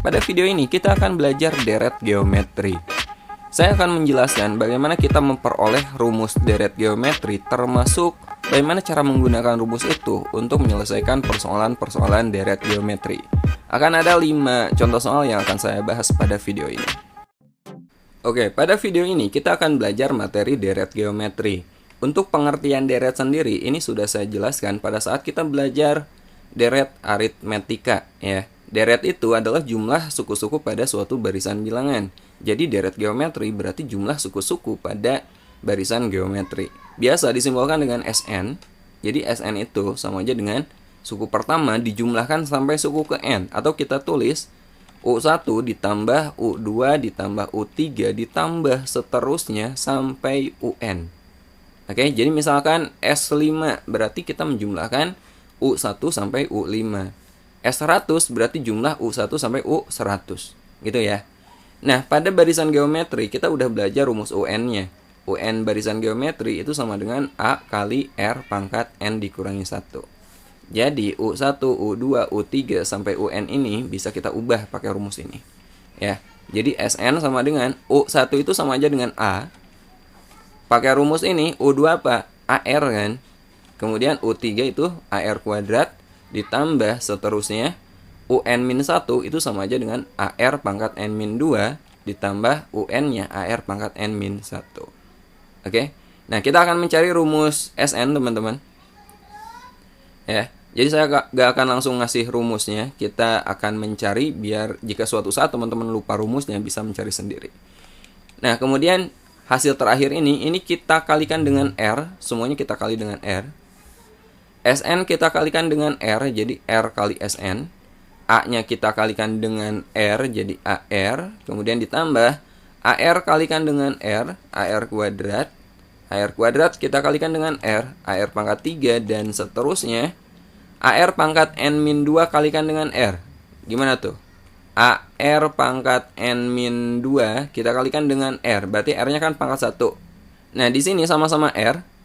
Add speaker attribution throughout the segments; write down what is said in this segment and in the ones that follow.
Speaker 1: pada video ini kita akan belajar deret geometri. Saya akan menjelaskan bagaimana kita memperoleh rumus deret geometri, termasuk bagaimana cara menggunakan rumus itu untuk menyelesaikan persoalan-persoalan deret geometri. Akan ada 5 contoh soal yang akan saya bahas pada video ini. Oke, pada video ini kita akan belajar materi deret geometri. Untuk pengertian deret sendiri, ini sudah saya jelaskan pada saat kita belajar deret aritmetika, ya. Deret itu adalah jumlah suku-suku pada suatu barisan bilangan. Jadi deret geometri berarti jumlah suku-suku pada barisan geometri. Biasa disimbolkan dengan Sn. Jadi Sn itu sama aja dengan suku pertama dijumlahkan sampai suku ke n. Atau kita tulis U1 ditambah U2 ditambah U3 ditambah seterusnya sampai UN. Oke, jadi misalkan S5 berarti kita menjumlahkan U1 sampai U5. S100 berarti jumlah U1 sampai U100. Gitu ya. Nah, pada barisan geometri kita udah belajar rumus UN-nya. UN barisan geometri itu sama dengan A kali R pangkat N dikurangi 1. Jadi U1, U2, U3 sampai UN ini bisa kita ubah pakai rumus ini. Ya. Jadi Sn sama dengan U1 itu sama aja dengan A. Pakai rumus ini U2 apa? AR kan. Kemudian U3 itu AR kuadrat ditambah seterusnya UN-1 itu sama aja dengan AR pangkat N-2 ditambah UN-nya AR pangkat N-1. Oke. Nah, kita akan mencari rumus Sn, teman-teman. Ya. Jadi saya gak akan langsung ngasih rumusnya. Kita akan mencari biar jika suatu saat teman-teman lupa rumusnya bisa mencari sendiri. Nah, kemudian hasil terakhir ini kita kalikan dengan R. Semuanya kita kali dengan R. Sn kita kalikan dengan R, jadi R kali Sn. A-nya kita kalikan dengan R, jadi AR. Kemudian ditambah AR kalikan dengan R, AR kuadrat. AR kuadrat kita kalikan dengan R, AR pangkat 3, dan seterusnya. AR pangkat N-2 kalikan dengan R. Gimana tuh? AR pangkat N-2 kita kalikan dengan R. Berarti R-nya kan pangkat 1. Nah, di sini sama-sama R.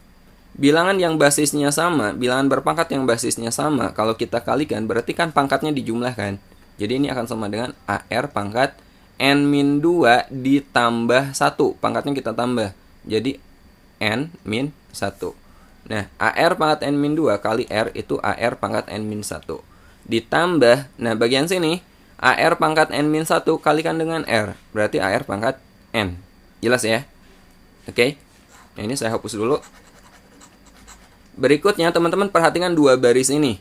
Speaker 1: Bilangan yang basisnya sama, bilangan berpangkat yang basisnya sama, kalau kita kalikan berarti kan pangkatnya dijumlahkan. Jadi ini akan sama dengan AR pangkat N-2 ditambah 1. Pangkatnya kita tambah. Jadi N-1. Nah, AR pangkat N-2 kali R itu AR pangkat N-1. Ditambah, nah bagian sini, AR pangkat N-1 kalikan dengan R. Berarti AR pangkat N. Jelas ya? Oke. Nah, ini saya hapus dulu. Berikutnya teman-teman perhatikan dua baris ini.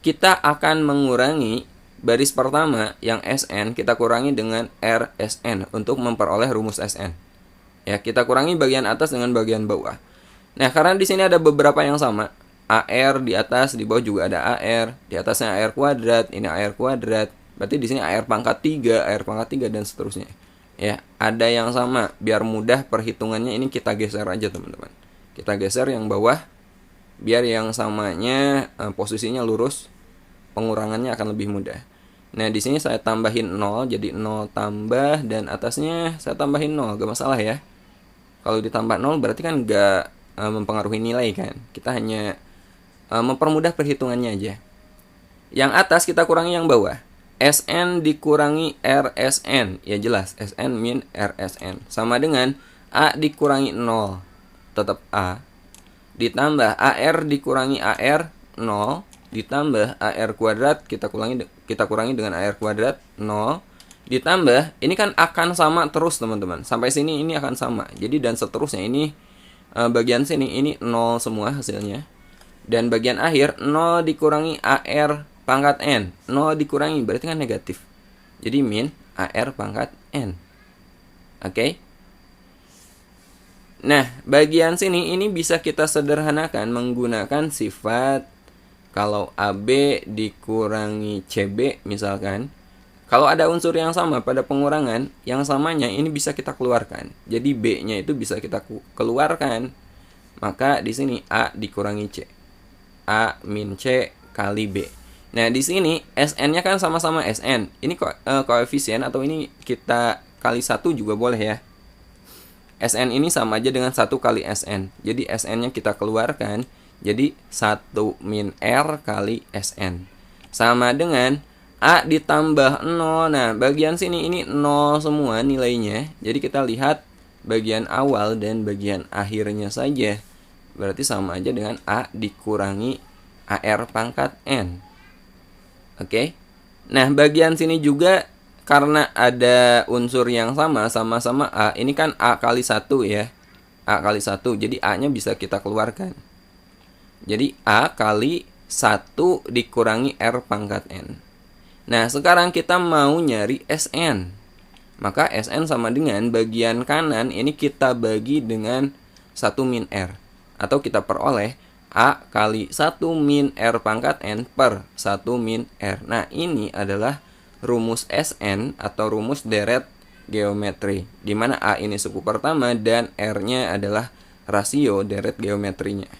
Speaker 1: Kita akan mengurangi baris pertama yang Sn, kita kurangi dengan RSn untuk memperoleh rumus Sn. Ya, kita kurangi bagian atas dengan bagian bawah. Nah, karena di sini ada beberapa yang sama. AR di atas, di bawah juga ada AR, di atasnya AR kuadrat, ini AR kuadrat. Berarti di sini AR pangkat 3, AR pangkat 3 dan seterusnya. Ya, ada yang sama. Biar mudah perhitungannya ini kita geser aja, teman-teman. Kita geser yang bawah biar yang samanya posisinya lurus, pengurangannya akan lebih mudah. Nah, di sini saya tambahin 0 jadi 0 tambah, dan atasnya saya tambahin 0, gak masalah ya. Kalau ditambah 0 berarti kan gak mempengaruhi nilai kan. Kita hanya mempermudah perhitungannya aja. Yang atas kita kurangi yang bawah. Sn dikurangi RSn, ya jelas Sn min RSn sama dengan A dikurangi 0. Tetap A, ditambah AR dikurangi AR 0, ditambah AR kuadrat kita kurangi dengan AR kuadrat 0, ditambah ini kan akan sama terus, teman-teman. Sampai sini ini akan sama. Jadi dan seterusnya ini bagian sini ini 0 semua hasilnya. Dan bagian akhir 0 dikurangi AR pangkat N. 0 dikurangi berarti kan negatif. Jadi min AR pangkat N. Oke? Nah, bagian sini ini bisa kita sederhanakan menggunakan sifat kalau AB dikurangi CB misalkan. Kalau ada unsur yang sama pada pengurangan, yang samanya ini bisa kita keluarkan. Jadi B-nya itu bisa kita keluarkan. Maka di sini A dikurangi C. A min C kali B. Nah, di sini Sn-nya kan sama-sama Sn. Ini koefisien atau ini kita kali 1 juga boleh ya. Sn ini sama aja dengan 1 kali Sn. Jadi Sn-nya kita keluarkan. Jadi 1 min R kali Sn. Sama dengan A ditambah 0. Nah, bagian sini ini 0 semua nilainya. Jadi kita lihat bagian awal dan bagian akhirnya saja. Berarti sama aja dengan A dikurangi AR pangkat N. Oke. Nah, bagian sini juga karena ada unsur yang sama-sama A. Ini kan A kali 1 ya. A kali 1. Jadi A-nya bisa kita keluarkan. Jadi A kali 1 dikurangi R pangkat N. Nah, sekarang kita mau nyari Sn. Maka Sn sama dengan bagian kanan ini kita bagi dengan 1 min R. Atau kita peroleh A kali 1 min R pangkat N per 1 min R. Nah, ini adalah rumus Sn atau rumus deret geometri, di mana A ini suku pertama dan R-nya adalah rasio deret geometrinya.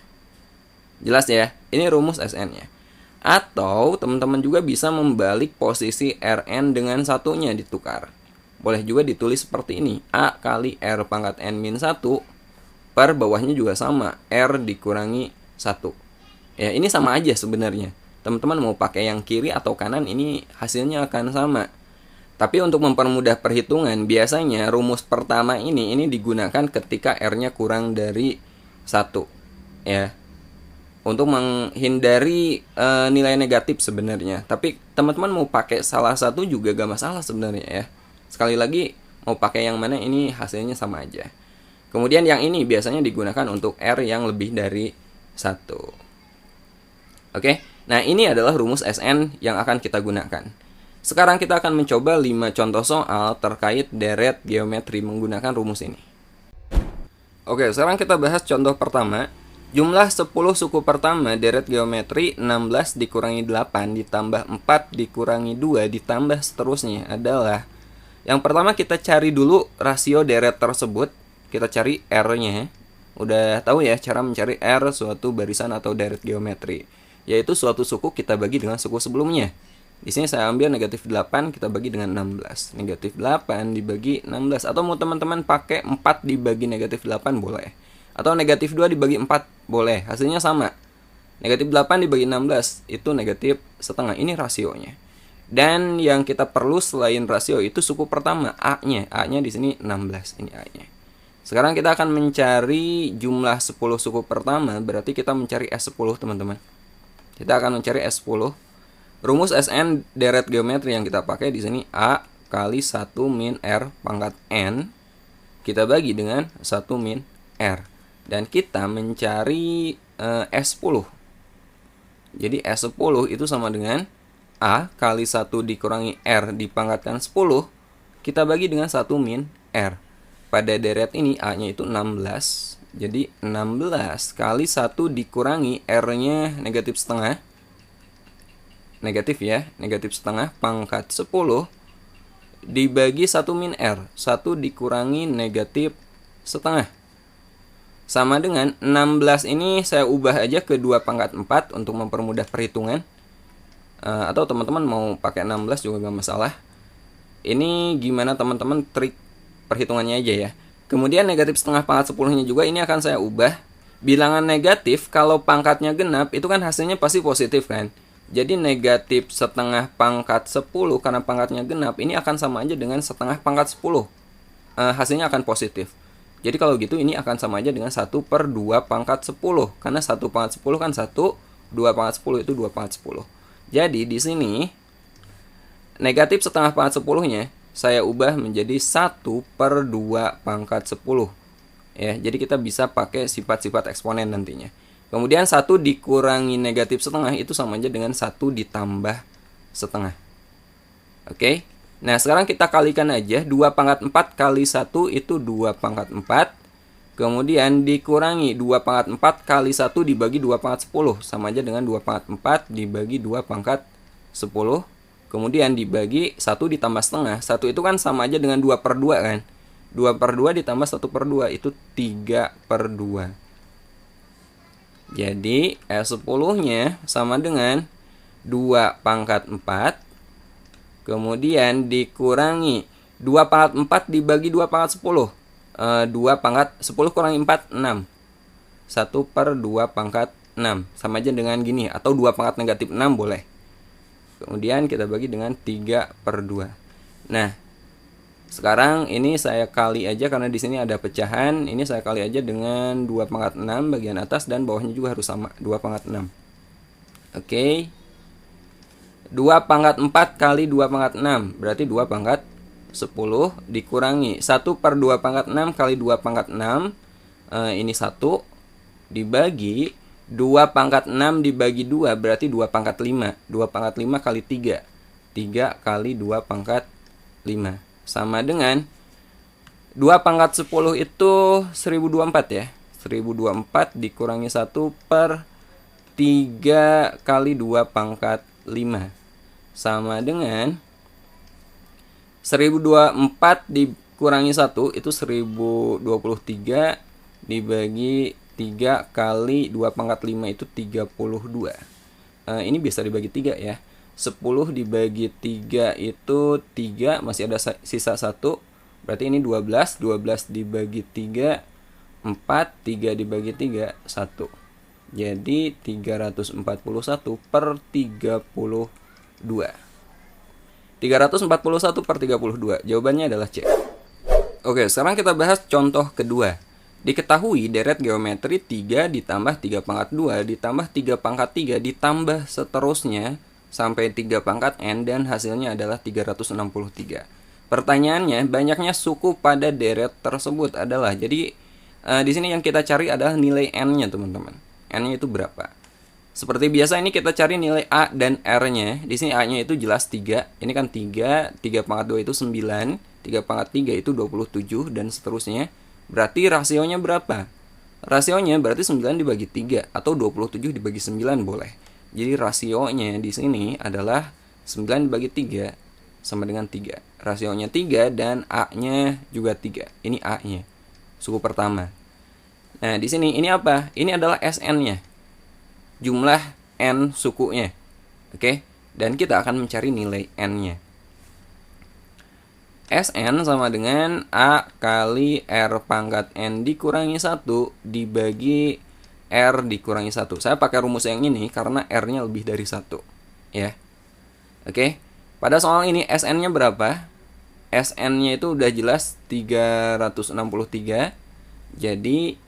Speaker 1: Jelas ya? Ini rumus Sn-nya. Atau teman-teman juga bisa membalik posisi Rn dengan satunya ditukar. Boleh juga ditulis seperti ini. A kali R pangkat N min 1 per bawahnya juga sama. R dikurangi 1. Ya, ini sama aja sebenarnya. Teman-teman mau pakai yang kiri atau kanan ini hasilnya akan sama. Tapi untuk mempermudah perhitungan, biasanya rumus pertama ini digunakan ketika R-nya kurang dari 1. Ya. Untuk menghindari nilai negatif sebenarnya. Tapi teman-teman mau pakai salah satu juga gak masalah sebenarnya ya. Sekali lagi, mau pakai yang mana ini hasilnya sama aja. Kemudian yang ini biasanya digunakan untuk R yang lebih dari 1. Oke, nah ini adalah rumus Sn yang akan kita gunakan. Sekarang kita akan mencoba 5 contoh soal terkait deret geometri menggunakan rumus ini. Oke, sekarang kita bahas contoh pertama. Jumlah 10 suku pertama deret geometri 16 dikurangi 8 ditambah 4 dikurangi 2 ditambah seterusnya adalah. Yang pertama kita cari dulu rasio deret tersebut. Kita cari R-nya. Udah tahu ya cara mencari R suatu barisan atau deret geometri. Yaitu suatu suku kita bagi dengan suku sebelumnya. Di sini saya ambil negatif 8 kita bagi dengan 16. Negatif 8 dibagi 16. Atau mau teman-teman pakai 4 dibagi negatif 8 boleh. Atau negatif 2 dibagi 4 boleh. Hasilnya sama. Negatif 8 dibagi 16 itu negatif setengah. Ini rasionya. Dan yang kita perlu selain rasio itu suku pertama A-nya. A-nya di sini 16. Ini A-nya. Sekarang kita akan mencari jumlah 10 suku pertama. Berarti kita mencari S10 teman-teman. Kita akan mencari S10. Rumus Sn deret geometri yang kita pakai di sini A kali 1 min R pangkat N kita bagi dengan 1 min R. Dan kita mencari S10. Jadi S10 itu sama dengan A kali 1 dikurangi R dipangkatkan 10 kita bagi dengan 1 min R. Pada deret ini A-nya itu 16. Jadi 16 kali 1 dikurangi R-nya negatif setengah. Negatif ya, negatif setengah pangkat 10 dibagi 1 min R. 1 dikurangi negatif setengah. Sama dengan 16 ini saya ubah aja ke 2 pangkat 4 untuk mempermudah perhitungan. Atau teman-teman mau pakai 16 juga gak masalah. Ini gimana teman-teman trik perhitungannya aja ya. Kemudian negatif setengah pangkat 10-nya juga ini akan saya ubah. Bilangan negatif kalau pangkatnya genap itu kan hasilnya pasti positif kan. Jadi negatif setengah pangkat 10 karena pangkatnya genap ini akan sama aja dengan setengah pangkat 10. Hasilnya akan positif. Jadi kalau gitu ini akan sama aja dengan 1 per 2 pangkat 10. Karena 1 pangkat 10 kan 1, 2 pangkat 10 itu 2 pangkat 10. Jadi di sini negatif setengah pangkat 10-nya saya ubah menjadi 1 per 2 pangkat 10. Ya, jadi kita bisa pakai sifat-sifat eksponen nantinya. Kemudian 1 dikurangi negatif setengah itu sama aja dengan 1 ditambah setengah. Oke. Nah, sekarang kita kalikan aja. 2 pangkat 4 kali 1 itu 2 pangkat 4. Kemudian dikurangi 2 pangkat 4 kali 1 dibagi 2 pangkat 10. Sama aja dengan 2 pangkat 4 dibagi 2 pangkat 10. Kemudian dibagi 1 ditambah setengah. 1 itu kan sama aja dengan 2 per 2 kan. 2 per 2 ditambah 1 per 2 itu 3 per 2. Jadi S10-nya sama dengan 2 pangkat 4. Kemudian dikurangi 2 pangkat 4 dibagi 2 pangkat 10. 2 pangkat 10 kurangi 4, 6. 1 per 2 pangkat 6. Sama aja dengan gini. Atau 2 pangkat negatif 6 boleh. Kemudian kita bagi dengan 3/2. Nah, sekarang ini saya kali aja karena di sini ada pecahan. Ini saya kali aja dengan 2/6 bagian atas dan bawahnya juga harus sama, 2/6. Oke. 2/4 kali 2/6 berarti 2/10 dikurangi 1/2/6 kali 2/6, ini 1 dibagi 2/6 dibagi 2 berarti 2/5. 2/5 kali 3. 3 kali 2/5 sama dengan 2/10 itu 1024 ya. 1024 dikurangi 1/3 kali 2/5 sama dengan 1024 dikurangi 1 itu 1023 dibagi 3 kali 2/5 itu 32. Ini bisa dibagi 3 ya. 10 dibagi 3 itu 3, masih ada sisa 1. Berarti ini 12. 12 dibagi 3, 4. 3 dibagi 3, 1. Jadi 341/32. 341/32. Jawabannya adalah C. Oke, sekarang kita bahas contoh kedua. Diketahui deret geometri 3 ditambah 3/2 ditambah 3/3 ditambah seterusnya sampai 3/n dan hasilnya adalah 363. Pertanyaannya, banyaknya suku pada deret tersebut adalah, jadi di sini yang kita cari adalah nilai n-nya teman-teman. N-nya itu berapa? Seperti biasa ini kita cari nilai A dan R-nya. Di sini A-nya itu jelas 3. Ini kan 3, 3/2 itu 9, 3/3 itu 27 dan seterusnya. Berarti rasionya berapa? Rasionya berarti 9 dibagi 3 atau 27 dibagi 9 boleh. Jadi rasionya di sini adalah 9 dibagi 3 sama dengan 3. Rasionya 3 dan A-nya juga 3. Ini A-nya. Suku pertama. Nah, di sini ini apa? Ini adalah SN-nya. Jumlah N sukunya. Oke? Dan kita akan mencari nilai N-nya. Sn sama dengan A kali R pangkat N dikurangi 1 dibagi R dikurangi 1. Saya pakai rumus yang ini karena R-nya lebih dari 1. Ya. Oke. Pada soal ini Sn-nya berapa? Sn-nya itu udah jelas 363. Jadi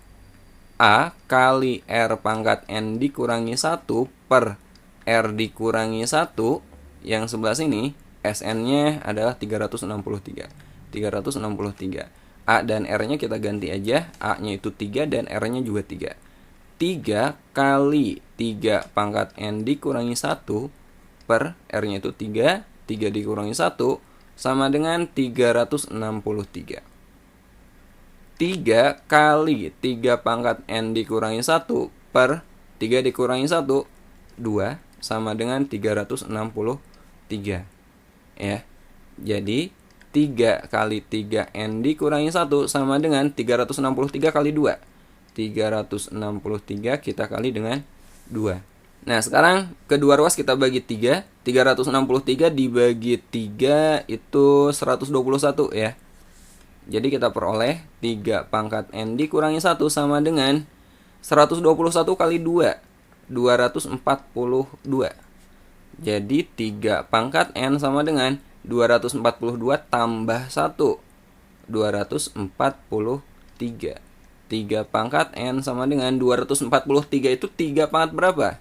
Speaker 1: A kali R pangkat N dikurangi 1 per R dikurangi 1. Yang sebelah sini Sn-nya adalah 363. 363. A dan R-nya kita ganti aja. A-nya itu 3 dan R-nya juga 3. 3 kali 3 pangkat N dikurangi 1 per R-nya itu 3. 3 dikurangi 1 sama dengan 363. 3 kali 3 pangkat N dikurangi 1 per 3 dikurangi 1, 2 sama dengan 363. Ya. Jadi 3 kali 3N dikurangi 1 sama dengan 363 kali 2. 363 kita kali dengan 2. Nah, sekarang kedua ruas kita bagi 3. 363 dibagi 3 itu 121 ya. Jadi kita peroleh 3 pangkat N dikurangi 1 sama dengan 121 kali 2. 242. Jadi 3 pangkat N sama dengan 242 tambah 1. 243. 3 pangkat N sama dengan 243 itu 3 pangkat berapa?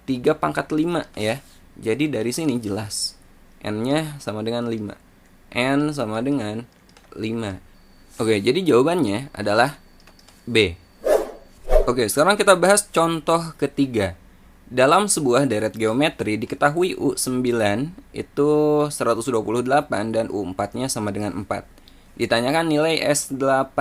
Speaker 1: 3 pangkat 5 ya. Jadi dari sini jelas N-nya sama dengan 5. N sama dengan 5. Oke, jadi jawabannya adalah B. Oke, sekarang kita bahas contoh ketiga. Dalam sebuah deret geometri diketahui U9 itu 128 dan U4-nya sama dengan 4. Ditanyakan nilai S8.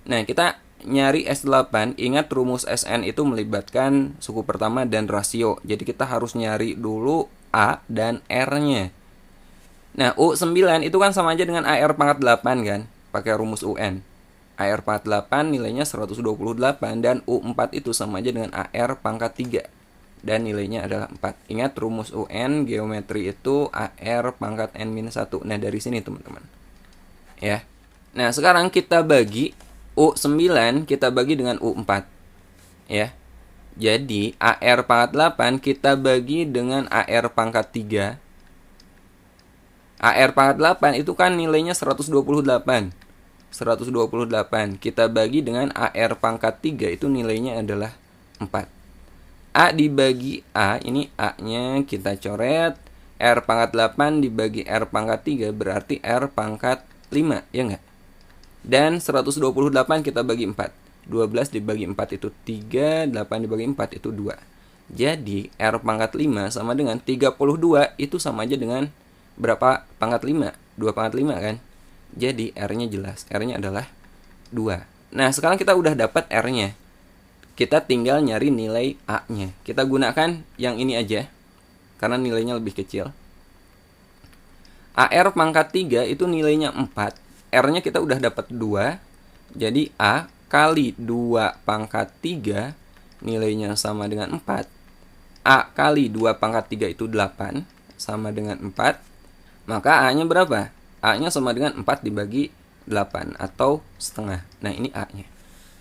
Speaker 1: Nah, kita nyari S8, ingat rumus Sn itu melibatkan suku pertama dan rasio. Jadi kita harus nyari dulu A dan R-nya. Nah, U9 itu kan sama aja dengan AR pangkat 8 kan, pakai rumus UN. AR pangkat 8 nilainya 128 dan U4 itu sama aja dengan AR pangkat 3. Dan nilainya adalah 4. Ingat rumus UN geometri itu AR pangkat N-1. Nah, dari sini teman-teman. Ya. Nah, sekarang kita bagi U9 kita bagi dengan U4. Ya. Jadi AR pangkat 8 kita bagi dengan AR pangkat 3. AR pangkat 8 itu kan nilainya 128. 128 kita bagi dengan AR pangkat 3 itu nilainya adalah 4. A dibagi A, ini A-nya kita coret. R pangkat 8 dibagi R pangkat 3 berarti R pangkat 5, ya enggak? Dan 128 kita bagi 4. 12 dibagi 4 itu 3, 8 dibagi 4 itu 2. Jadi R pangkat 5 sama dengan 32, itu sama aja dengan berapa pangkat 5? 2 pangkat 5 kan? Jadi R-nya jelas, R-nya adalah 2. Nah, sekarang kita udah dapat R-nya. Kita tinggal nyari nilai A-nya. Kita gunakan yang ini aja, karena nilainya lebih kecil. AR pangkat 3 itu nilainya 4. R-nya kita udah dapat 2. Jadi A kali 2 pangkat 3 nilainya sama dengan 4. A kali 2 pangkat 3 itu 8, sama dengan 4. Maka A-nya berapa? A-nya sama dengan 4 dibagi 8 atau setengah. Nah, ini A-nya.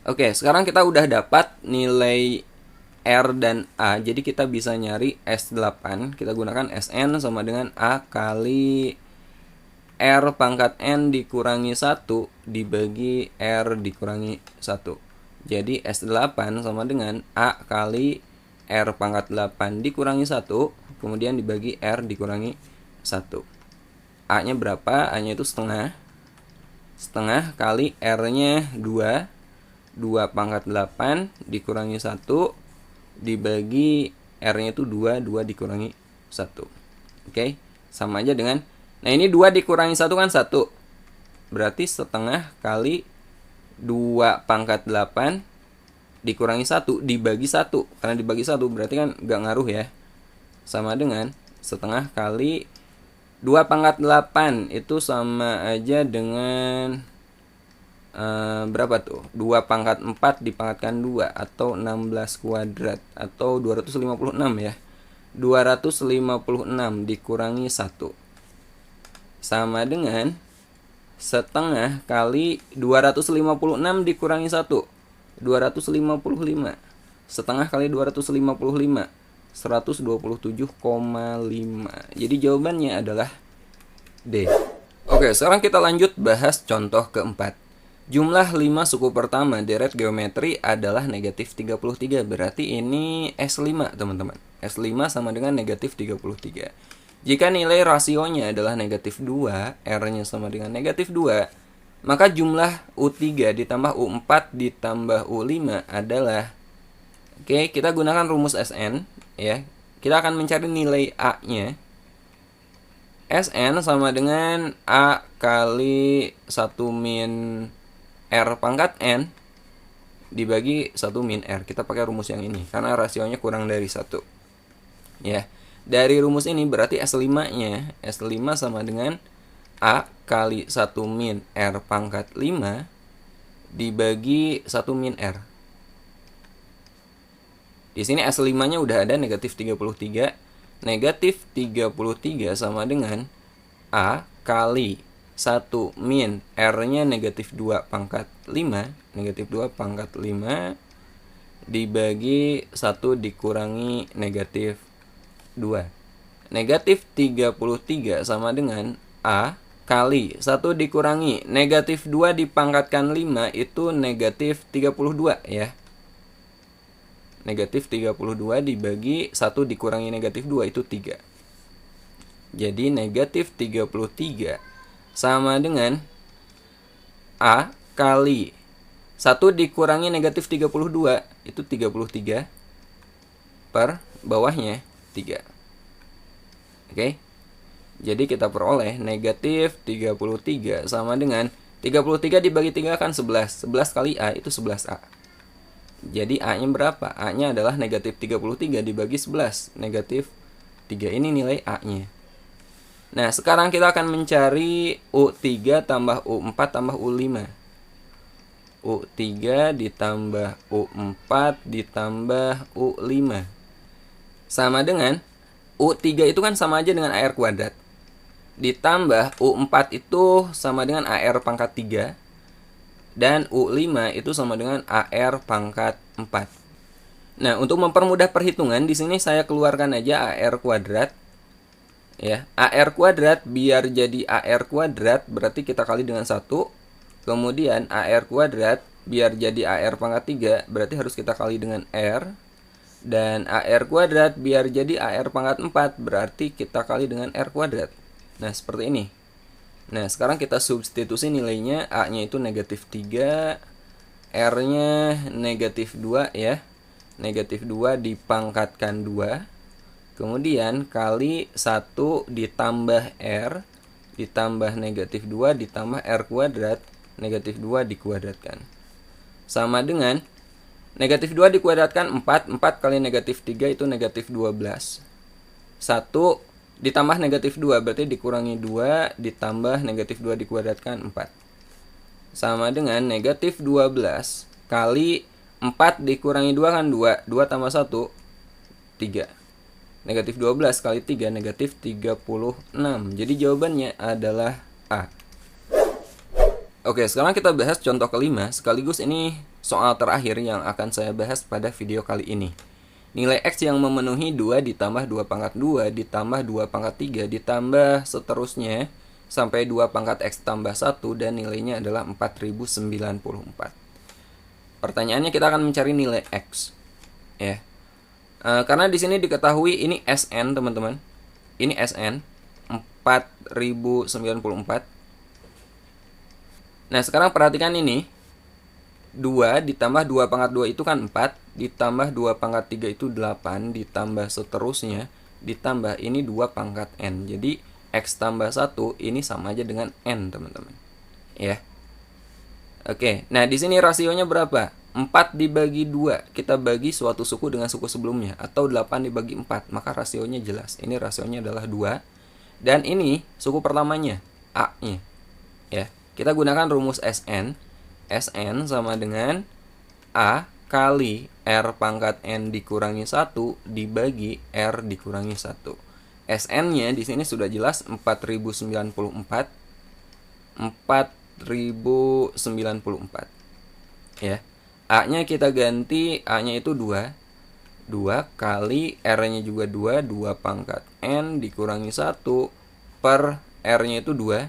Speaker 1: Oke, sekarang kita udah dapat nilai R dan A. Jadi kita bisa nyari S8. Kita gunakan Sn sama dengan A kali R pangkat N dikurangi 1 dibagi R dikurangi 1. Jadi S8 sama dengan A kali R pangkat 8 dikurangi 1, kemudian dibagi R dikurangi 1. A-nya berapa? A-nya itu setengah. Setengah kali R-nya 2. 2 pangkat 8 dikurangi 1 dibagi R-nya itu 2. 2 dikurangi 1. Oke, sama aja dengan, nah ini 2 dikurangi 1 kan 1. Berarti setengah kali 2 pangkat 8 dikurangi 1 dibagi 1. Karena dibagi 1 berarti kan gak ngaruh ya. Sama dengan setengah kali 2 pangkat 8 itu sama aja dengan berapa tuh? 2 pangkat 4 dipangkatkan 2 atau 16 kuadrat atau 256 ya. 256 dikurangi 1 sama dengan setengah kali 256 dikurangi 1. 255. Setengah kali 255. 127,5. Jadi jawabannya adalah D. Oke, sekarang kita lanjut bahas contoh keempat. Jumlah 5 suku pertama deret geometri adalah negatif 33. Berarti ini S5, teman-teman. S5 sama dengan negatif 33. Jika nilai rasionya adalah negatif 2, R-nya sama dengan negatif 2, maka jumlah U3 ditambah U4 ditambah U5 adalah, oke, kita gunakan rumus Sn ya. Kita akan mencari nilai A-nya. Sn sama dengan A kali 1 min R pangkat N dibagi 1 min R. Kita pakai rumus yang ini karena rasionya kurang dari 1. Ya. Dari rumus ini berarti S5-nya, S5 sama dengan A kali 1 min R pangkat 5 dibagi 1 min R. Di sini S5-nya udah ada negatif 33. Negatif 33 sama dengan A kali 1 min R-nya negatif 2 pangkat 5. Negatif 2 pangkat 5 dibagi 1 dikurangi negatif 2. Negatif 33 sama dengan A kali 1 dikurangi negatif 2 dipangkatkan 5 itu negatif 32 ya. Negatif 32 dibagi 1 dikurangi negatif 2 itu 3. Jadi negatif 33 sama dengan A kali 1 dikurangi negatif 32 itu 33 per bawahnya 3. Oke. Jadi kita peroleh negatif 33 sama dengan 33 dibagi 3 kan 11. 11 kali A itu 11A. Jadi A-nya berapa? A-nya adalah negatif 33 dibagi 11. Negatif 3 ini nilai A-nya. Nah, sekarang kita akan mencari U3 tambah U4 tambah U5. U3 ditambah U4 ditambah U5 sama dengan U3 itu kan sama aja dengan AR kuadrat. Ditambah U4 itu sama dengan AR pangkat 3. Dan U5 itu sama dengan AR pangkat 4. Nah, untuk mempermudah perhitungan, di sini saya keluarkan aja AR kuadrat. Ya, AR kuadrat biar jadi AR kuadrat berarti kita kali dengan 1. Kemudian AR kuadrat biar jadi AR pangkat 3 berarti harus kita kali dengan R. Dan AR kuadrat biar jadi AR pangkat 4 berarti kita kali dengan R kuadrat. Nah, seperti ini. Nah, sekarang kita substitusi nilainya. A-nya itu negatif 3, R-nya negatif 2 ya. Negatif 2 dipangkatkan 2. Kemudian kali 1 ditambah R ditambah negatif 2 ditambah R kuadrat, negatif 2 dikuadratkan. Sama dengan negatif 2 dikuadratkan 4, 4 kali negatif 3 itu negatif 12. 1 ditambah negatif 2 berarti dikurangi 2 ditambah negatif 2 dikuadratkan 4. Sama dengan negatif 12 kali 4 dikurangi 2 kan 2, 2 tambah 1, 3. Negatif 12 kali 3, negatif 36. Jadi jawabannya adalah A. Oke, sekarang kita bahas contoh kelima. Sekaligus ini soal terakhir yang akan saya bahas pada video kali ini. Nilai X yang memenuhi 2 ditambah 2 pangkat 2 ditambah 2 pangkat 3 ditambah seterusnya sampai 2 pangkat X tambah 1 dan nilainya adalah 4094. Pertanyaannya kita akan mencari nilai X. Ya. Karena di sini diketahui ini SN, teman-teman. Ini SN 4094. Nah, sekarang perhatikan ini. 2 ditambah 2 pangkat 2 itu kan 4, ditambah 2 pangkat 3 itu 8, ditambah seterusnya, ditambah ini 2 pangkat N. Jadi X tambah 1 ini sama aja dengan N, teman-teman. Ya. Oke, nah di sini rasionya berapa? 4 dibagi 2, kita bagi suatu suku dengan suku sebelumnya, atau 8 dibagi 4, maka rasionya jelas. Ini rasionya adalah 2, dan ini suku pertamanya, A-nya. Ya, kita gunakan rumus SN. SN sama dengan A kali R pangkat N dikurangi 1 dibagi R dikurangi 1. SN-nya di sini sudah jelas 4094. 4094. Ya. A-nya kita ganti, A-nya itu 2. 2 kali R-nya juga 2, 2 pangkat N dikurangi 1 per R-nya itu 2.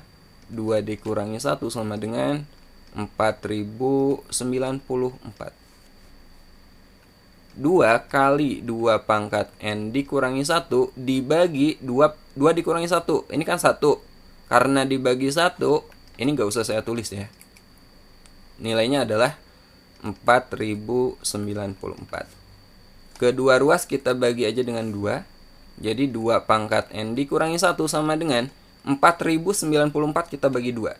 Speaker 1: 2 dikurangi 1 sama dengan 4094. 2 kali 2 pangkat N dikurangi 1 dibagi 2 dikurangi 1. Ini kan 1. Karena dibagi 1, ini nggak usah saya tulis ya. Nilainya adalah 4094. Kedua ruas kita bagi aja dengan 2. Jadi 2 pangkat N dikurangi 1 sama dengan 4094 kita bagi 2.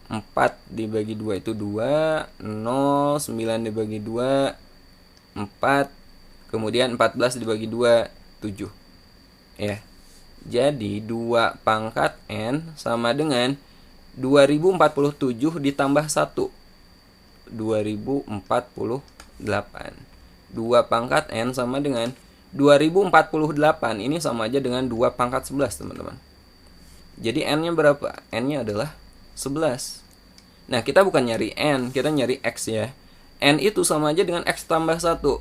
Speaker 1: 4 dibagi 2 itu 2, 0, 9 dibagi 2, 4, kemudian 14 dibagi 2, 7. Ya. Jadi 2 pangkat N sama dengan 2047 ditambah 1. 2048. 2 pangkat N sama dengan 2048. Ini sama aja dengan 2 pangkat 11, teman-teman. Jadi N-nya berapa? N-nya adalah 11. Nah, kita bukan nyari N, kita nyari X ya. N itu sama aja dengan X tambah 1.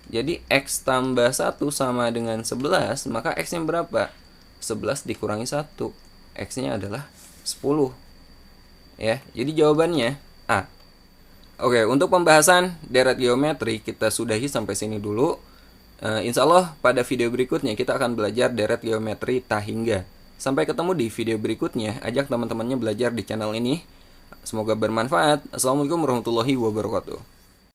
Speaker 1: Jadi X tambah 1 sama dengan 11, maka X-nya berapa? 11 dikurangi 1. X-nya adalah 10. Ya, jadi jawabannya A. Oke, untuk pembahasan deret geometri kita sudahi sampai sini dulu. Insya Allah pada video berikutnya kita akan belajar deret geometri tak hingga. Sampai ketemu di video berikutnya. Ajak teman-temannya belajar di channel ini. Semoga bermanfaat. Assalamualaikum warahmatullahi wabarakatuh.